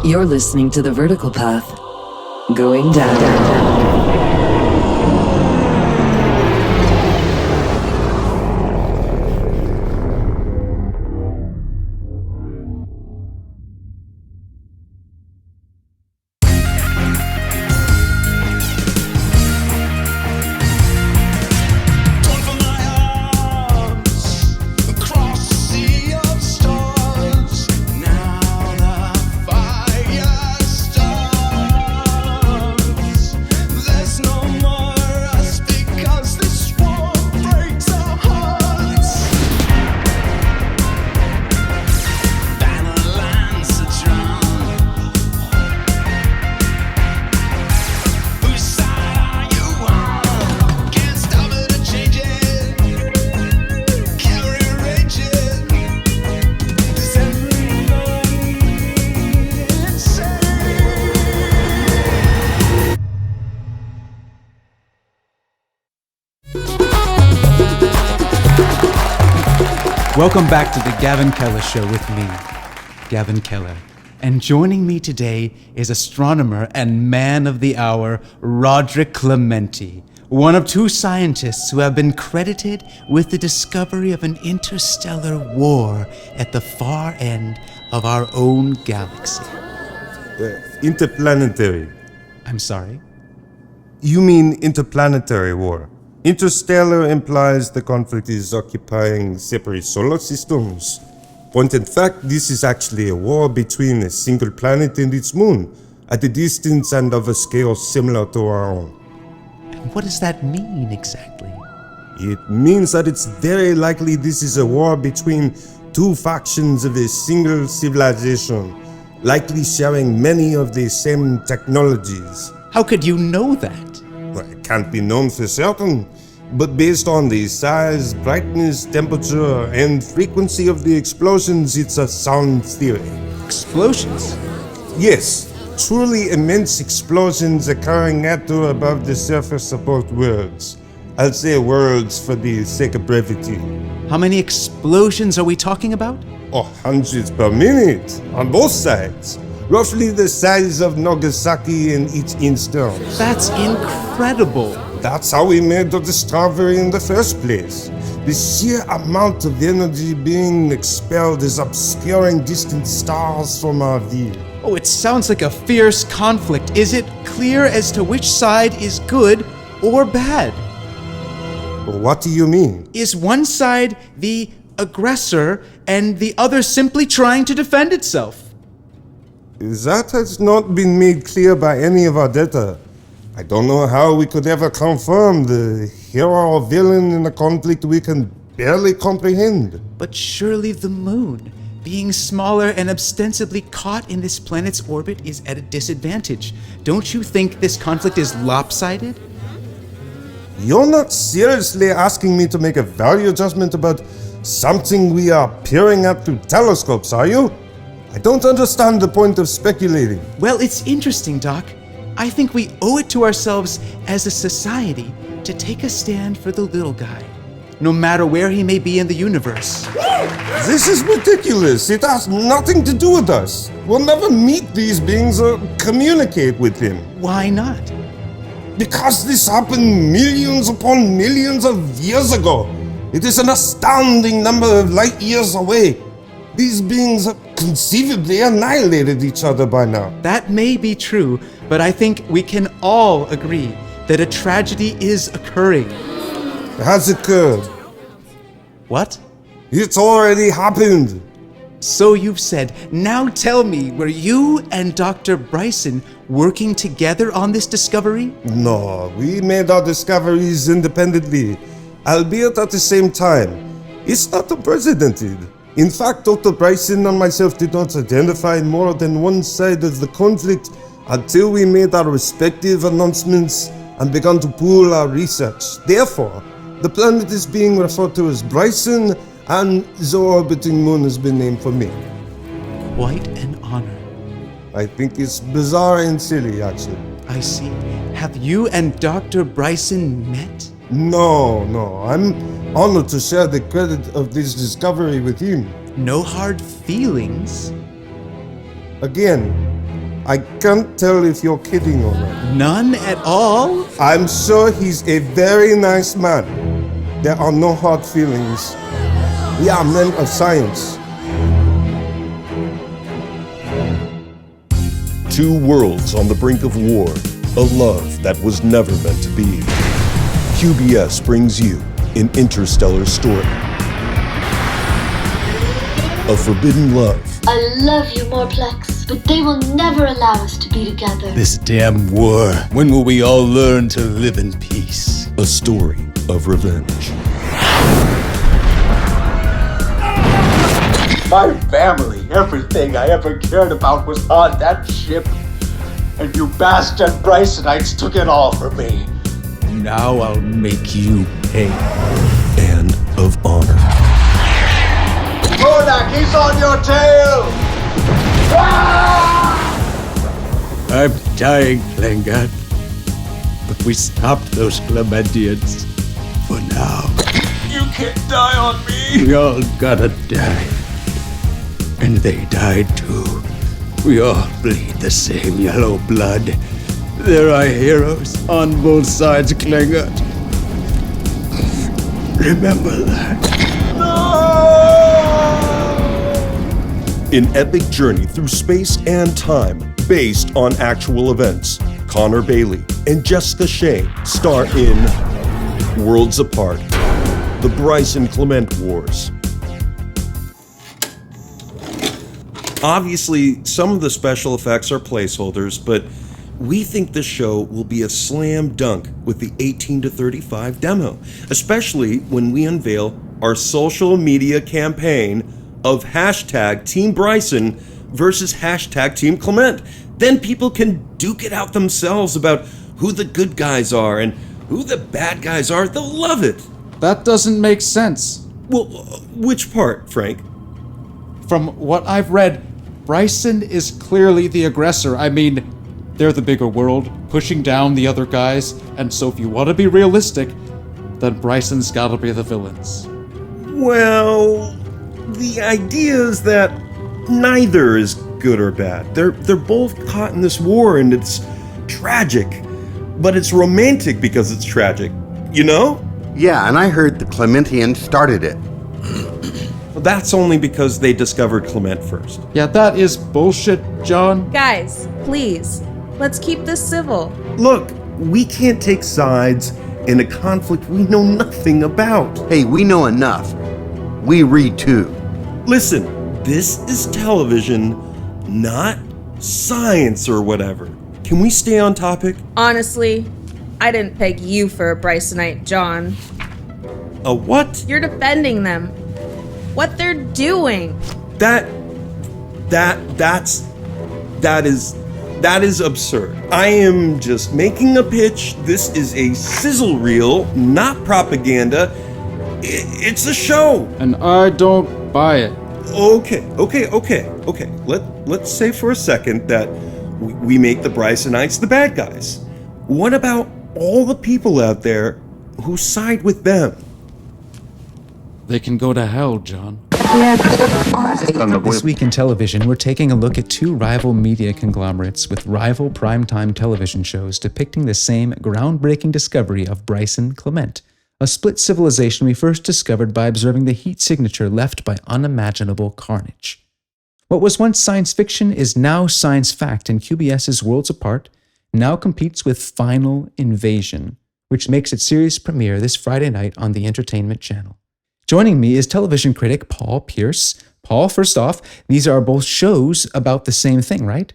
You're listening to The Vertical Path. Going down. Welcome back to the Gavin Keller Show with me, Gavin Keller. And joining me today is astronomer and man of the hour, Roderick Clemente, one of two scientists who have been credited with the discovery of an interstellar war at the far end of our own galaxy. Interplanetary. I'm sorry? You mean interplanetary war. Interstellar implies the conflict is occupying separate solar systems. Point in fact, this is actually a war between a single planet and its moon, at a distance and of a scale similar to our own. And what does that mean exactly? It means that it's very likely this is a war between two factions of a single civilization, likely sharing many of the same technologies. How could you know that? Well, it can't be known for certain, but based on the size, brightness, temperature, and frequency of the explosions, it's a sound theory. Explosions? Yes, truly immense explosions occurring at or above the surface of both worlds. I'll say worlds for the sake of brevity. How many explosions are we talking about? Oh, hundreds per minute, on both sides. Roughly the size of Nagasaki in each instance. That's incredible. That's how we made the discovery in the first place. The sheer amount of energy being expelled is obscuring distant stars from our view. Oh, it sounds like a fierce conflict. Is it clear as to which side is good or bad? What do you mean? Is one side the aggressor and the other simply trying to defend itself? That has not been made clear by any of our data. I don't know how we could ever confirm the hero or villain in a conflict we can barely comprehend. But surely the moon, being smaller and ostensibly caught in this planet's orbit, is at a disadvantage. Don't you think this conflict is lopsided? You're not seriously asking me to make a value adjustment about something we are peering at through telescopes, are you? I don't understand the point of speculating. Well, it's interesting, Doc. I think we owe it to ourselves as a society to take a stand for the little guy, no matter where he may be in the universe. This is ridiculous. It has nothing to do with us. We'll never meet these beings or communicate with him. Why not? Because this happened millions upon millions of years ago. It is an astounding number of light years away. These beings have conceivably annihilated each other by now. That may be true, but I think we can all agree that a tragedy is occurring. It has occurred. What? It's already happened. So you've said. Now tell me, were you and Dr. Bryson working together on this discovery? No, we made our discoveries independently, albeit at the same time. It's not unprecedented. In fact, Dr. Bryson and myself did not identify more than one side of the conflict until we made our respective announcements and began to pool our research. Therefore, the planet is being referred to as Bryson, and the orbiting moon has been named for me. Quite an honor. I think it's bizarre and silly, actually. I see. Have you and Dr. Bryson met? No. I'm honored to share the credit of this discovery with him. No hard feelings? Again, I can't tell if you're kidding or not. None at all? I'm sure he's a very nice man. There are no hard feelings. We are men of science. Two worlds on the brink of war, a love that was never meant to be. QBS brings you an interstellar story. A forbidden love. I love you, Morplex, but they will never allow us to be together. This damn war. When will we all learn to live in peace? A story of revenge. My family, everything I ever cared about was on that ship. And you bastard Brysonites took it all from me. Now I'll make you pay. And of honor. Kodak, he's on your tail! I'm dying, Klangat. But we stopped those Clementians. For now. You can't die on me! We all gotta die. And they died too. We all bleed the same yellow blood. There are heroes on both sides, Klangat. Remember that. An epic journey through space and time based on actual events. Connor Bailey and Jessica Shea star in Worlds Apart, the Bryson Clement Wars. Obviously, some of the special effects are placeholders, but we think this show will be a slam dunk with the 18 to 35 demo, especially when we unveil our social media campaign of hashtag Team Bryson versus hashtag Team Clement. Then people can duke it out themselves about who the good guys are and who the bad guys are. They'll love it. That doesn't make sense. Well, which part, Frank? From what I've read, Bryson is clearly the aggressor. I mean, they're the bigger world, pushing down the other guys, and so if you want to be realistic, then Bryson's gotta be the villains. Well, the idea is that neither is good or bad. They're both caught in this war and it's tragic. But it's romantic because it's tragic, you know? Yeah, and I heard the Clementians started it. Well, that's only because they discovered Clement first. Yeah, that is bullshit, John. Guys, please, let's keep this civil. Look, we can't take sides in a conflict we know nothing about. Hey, we know enough. We read too. Listen, this is television, not science or whatever. Can we stay on topic? Honestly, I didn't peg you for a Brysonite, John. A what? You're defending them. What they're doing. That is absurd. I am just making a pitch. This is a sizzle reel, not propaganda. It's a show. And I don't buy it. Okay. Let's say for a second that we make the Brysonites the bad guys. What about all the people out there who side with them? They can go to hell, John. This week in television, we're taking a look at two rival media conglomerates with rival primetime television shows depicting the same groundbreaking discovery of Bryson Clement, a split civilization we first discovered by observing the heat signature left by unimaginable carnage. What was once science fiction is now science fact, and QBS's Worlds Apart now competes with Final Invasion, which makes its series premiere this Friday night on the Entertainment Channel. Joining me is television critic Paul Pierce. Paul, first off, these are both shows about the same thing, right?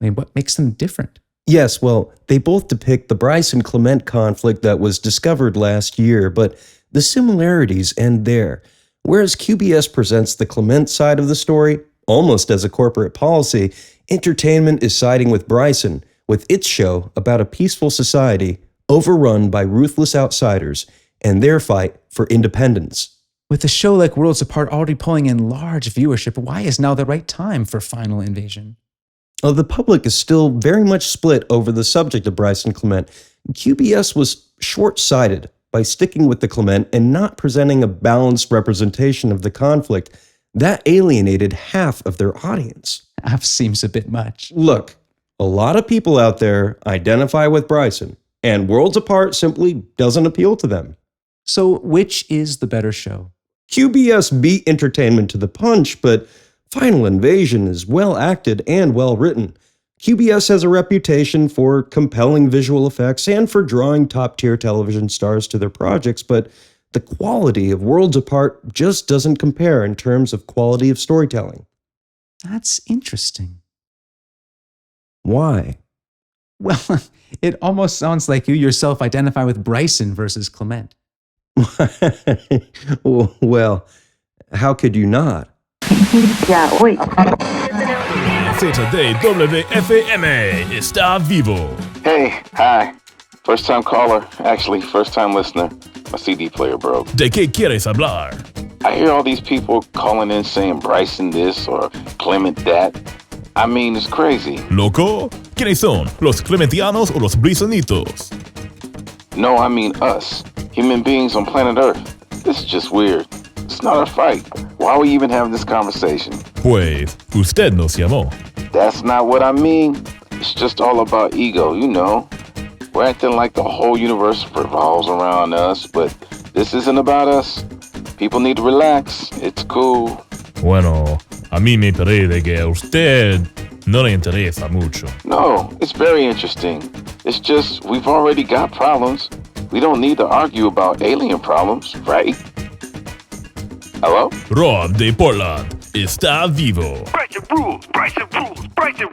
I mean, what makes them different? Yes, well, they both depict the Bryson Clement conflict that was discovered last year, but the similarities end there. Whereas QBS presents the Clement side of the story, almost as a corporate policy, Entertainment is siding with Bryson, with its show about a peaceful society overrun by ruthless outsiders and their fight for independence. With a show like Worlds Apart already pulling in large viewership, why is now the right time for Final Invasion? The public is still very much split over the subject of Bryson Clement. QBS was short-sighted by sticking with the Clement and not presenting a balanced representation of the conflict. That alienated half of their audience. Half seems a bit much. Look, A lot of people out there identify with Bryson, and Worlds Apart simply doesn't appeal to them. So which is the better show? QBS beat Entertainment to the punch, but Final Invasion is well acted and well written. QBS has a reputation for compelling visual effects and for drawing top-tier television stars to their projects, but the quality of Worlds Apart just doesn't compare in terms of quality of storytelling. That's interesting. Why? Well, it almost sounds like you yourself identify with Bryson versus Clemente. Well, how could you not? WFM está vivo. Hey, hi. First time caller. Actually, first time listener. My CD player broke. ¿De qué quieres hablar? I hear all these people calling in saying Bryson this or Clement that. I mean, it's crazy. ¿Loco? ¿Quiénes son? ¿Los Clementianos o los Brisonitos? No, I mean us. Human beings on planet Earth. This is just weird. It's not a fight. Why are we even having this conversation? Pues, usted nos llamó. That's not what I mean. It's just all about ego, you know. We're acting like the whole universe revolves around us, but this isn't about us. People need to relax. It's cool. Bueno, a mí me parece que a usted no le interesa mucho. No, it's very interesting. It's just we've already got problems. We don't need to argue about alien problems, right? Hello? Rob de Portland está vivo. Bryson rules, Bryson rules, Bryson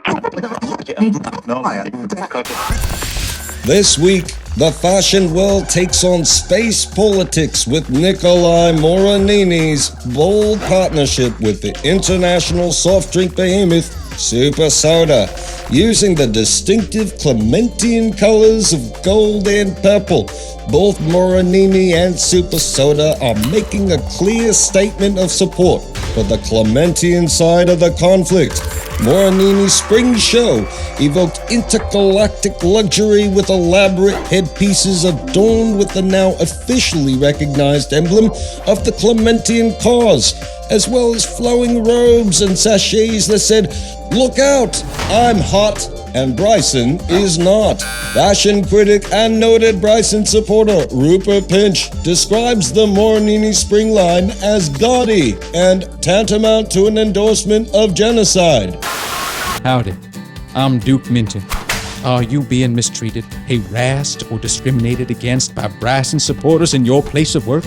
This week, the fashion world takes on space politics with Nikolai Moranini's bold partnership with the international soft drink behemoth Super Soda, using the distinctive Clementian colors of gold and purple. Both Moranini and Super Soda are making a clear statement of support for the Clementian side of the conflict. Moranini's spring show evoked intergalactic luxury with elaborate headpieces adorned with the now officially recognized emblem of the Clementian cause, as well as flowing robes and sachets that said, "Look out, I'm hot, and Bryson is not." Fashion critic and noted Bryson supporter Rupert Pinch describes the Moranini spring line as gaudy and tantamount to an endorsement of genocide. Howdy, I'm Duke Minty. Are you being mistreated, harassed, or discriminated against by Bryson supporters in your place of work?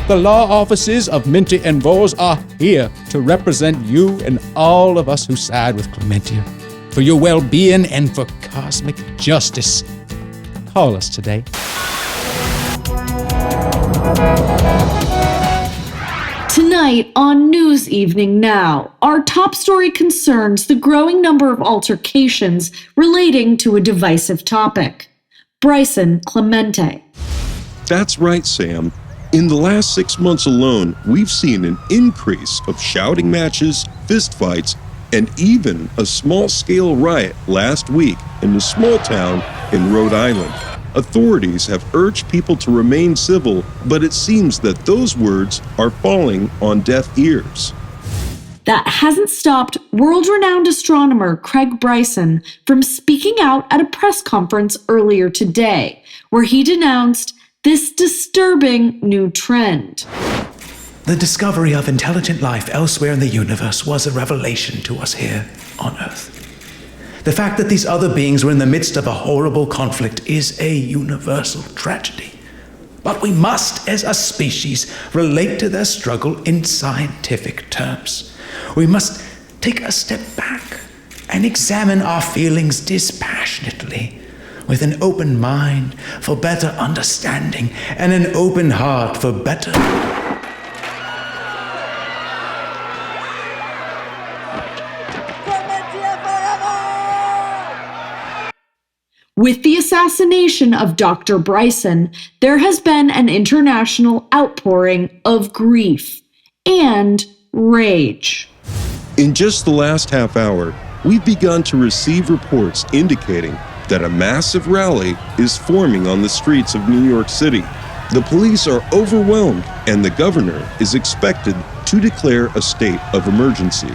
The law offices of Minty and Vox are here to represent you and all of us who side with Clemente, for your well-being and for cosmic justice. Call us today. Tonight on News Evening Now, our top story concerns the growing number of altercations relating to a divisive topic. Bryson Clemente. That's right, Sam. In the last 6 months alone, we've seen an increase of shouting matches, fistfights, and even a small-scale riot last week in a small town in Rhode Island. Authorities have urged people to remain civil, but it seems that those words are falling on deaf ears. That hasn't stopped world-renowned astronomer Craig Bryson from speaking out at a press conference earlier today, where he denounced this disturbing new trend. The discovery of intelligent life elsewhere in the universe was a revelation to us here on Earth. The fact that these other beings were in the midst of a horrible conflict is a universal tragedy. But we must, as a species, relate to their struggle in scientific terms. We must take a step back and examine our feelings dispassionately, with an open mind for better understanding and an open heart for better. With the assassination of Dr. Bryson, there has been an international outpouring of grief and rage. In just the last half hour, we've begun to receive reports indicating that a massive rally is forming on the streets of New York City. The police are overwhelmed, and the governor is expected to declare a state of emergency.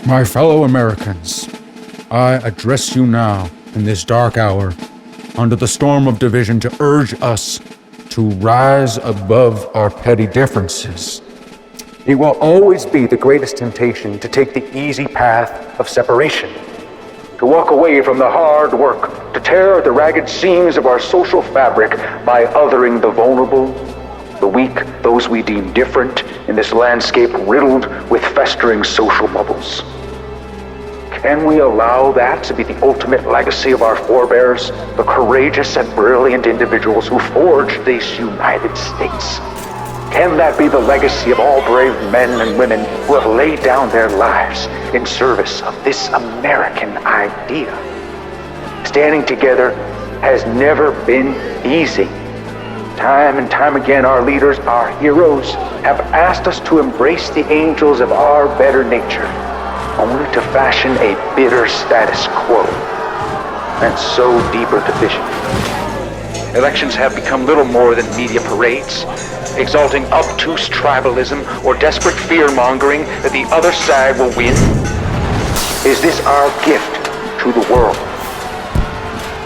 My fellow Americans, I address you now in this dark hour under the storm of division to urge us to rise above our petty differences. It will always be the greatest temptation to take the easy path of separation, to walk away from the hard work, to tear the ragged seams of our social fabric by othering the vulnerable, the weak, those we deem different in this landscape riddled with festering social bubbles. Can we allow that to be the ultimate legacy of our forebears, the courageous and brilliant individuals who forged this United States? Can that be the legacy of all brave men and women who have laid down their lives in service of this American idea? Standing together has never been easy. Time and time again, our leaders, our heroes, have asked us to embrace the angels of our better nature, only to fashion a bitter status quo and sow deeper division. Elections have become little more than media parades, exalting obtuse tribalism or desperate fear-mongering that the other side will win. Is this our gift to the world?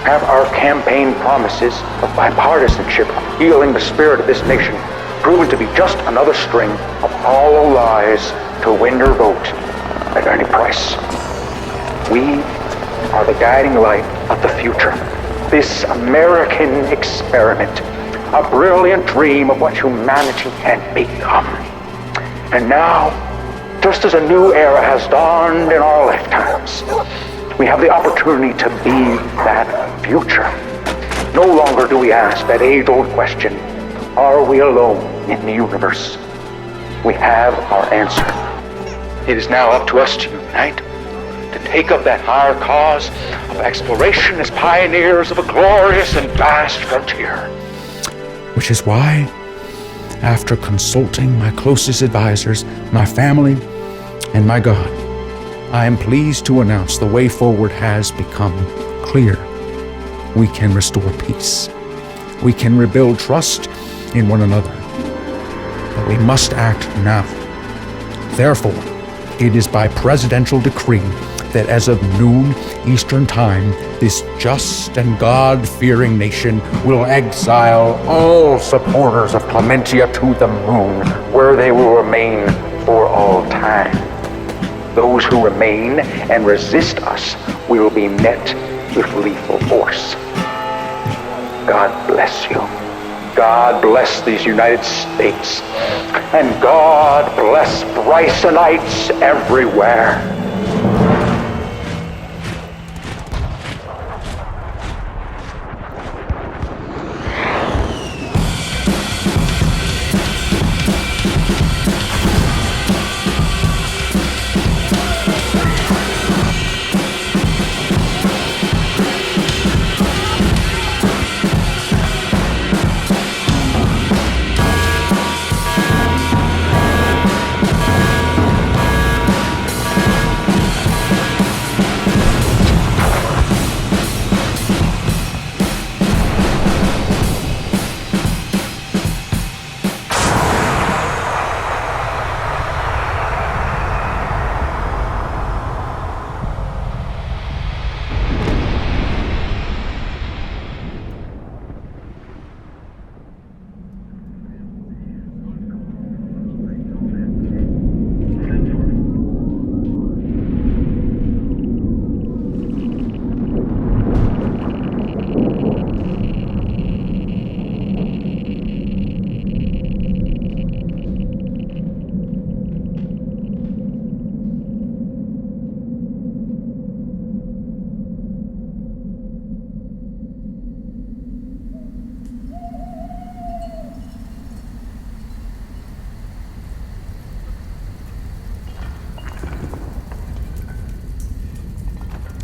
Have our campaign promises of bipartisanship, healing the spirit of this nation, proven to be just another string of hollow lies to win your vote at any price? We are the guiding light of the future. This American experiment, a brilliant dream of what humanity can become. And now, just as a new era has dawned in our lifetimes, we have the opportunity to be that future. No longer do we ask that age-old question, are we alone in the universe? We have our answer. It is now up to us to unite, to take up that higher cause of exploration as pioneers of a glorious and vast frontier. Which is why, after consulting my closest advisors, my family, and my God, I am pleased to announce the way forward has become clear. We can restore peace. We can rebuild trust in one another. But we must act now. Therefore, it is by presidential decree that as of noon Eastern Time, this just and God-fearing nation will exile all supporters of Clementia to the moon, where they will remain for all time. Those who remain and resist us will be met with lethal force. God bless you. God bless these United States. And God bless Brysonites everywhere.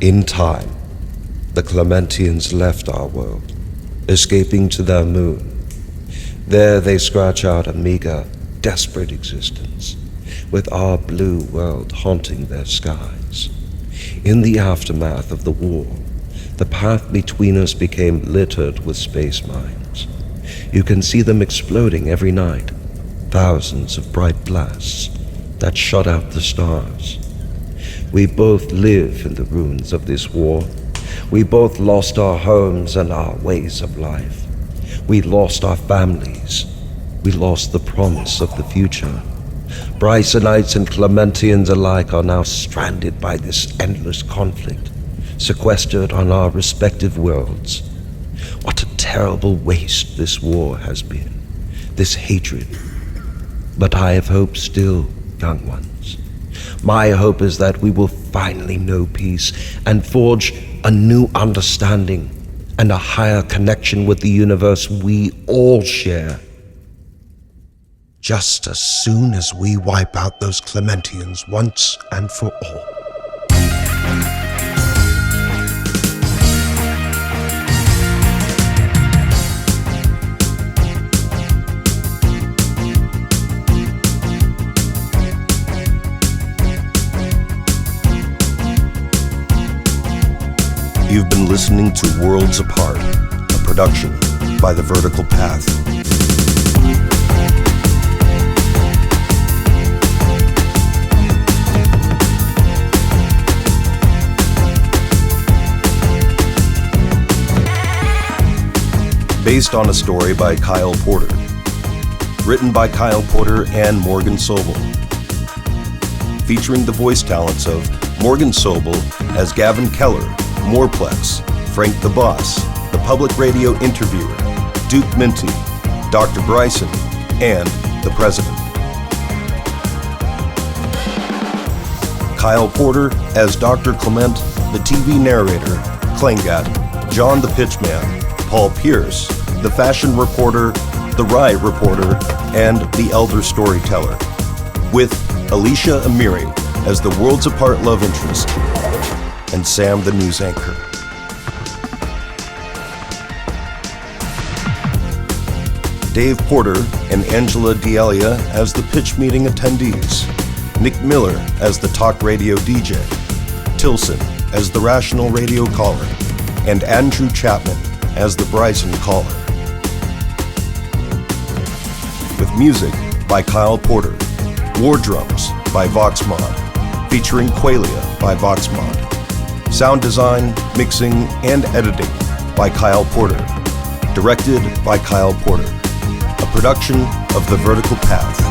In time, the Clementians left our world, escaping to their moon. There they scratch out a meager, desperate existence, with our blue world haunting their skies. In the aftermath of the war, the path between us became littered with space mines. You can see them exploding every night, thousands of bright blasts that shut out the stars. We both live in the ruins of this war. We both lost our homes and our ways of life. We lost our families. We lost the promise of the future. Brysonites and Clementians alike are now stranded by this endless conflict, sequestered on our respective worlds. What a terrible waste this war has been, this hatred. But I have hope still, young ones. My hope is that we will finally know peace and forge a new understanding and a higher connection with the universe we all share. Just as soon as we wipe out those Clementians once and for all. You've been listening to Worlds Apart, a production by The Vertical Path. Based on a story by Kyle Porter. Written by Kyle Porter and Morgan Sobel. Featuring the voice talents of Morgan Sobel as Gavin Keller, Morplex, Frank the Boss, the Public Radio Interviewer, Duke Minty, Dr. Bryson, and the President. Kyle Porter as Dr. Clement, the TV narrator, Klangat, John the Pitchman, Paul Pierce, the fashion reporter, the Riot reporter, and the elder storyteller, with Alicia Amiri as the Worlds Apart love interest, and Sam the news anchor. Dave Porter and Angela D'Elia as the pitch meeting attendees, Nick Miller as the talk radio DJ, Tilson as the rational radio caller, and Andrew Chapman as the Bryson caller. With music by Kyle Porter, War Drums by Vox Mod, featuring Qualia by Vox Mod, sound design, mixing, and editing by Kyle Porter, directed by Kyle Porter, a production of The Vertical Path.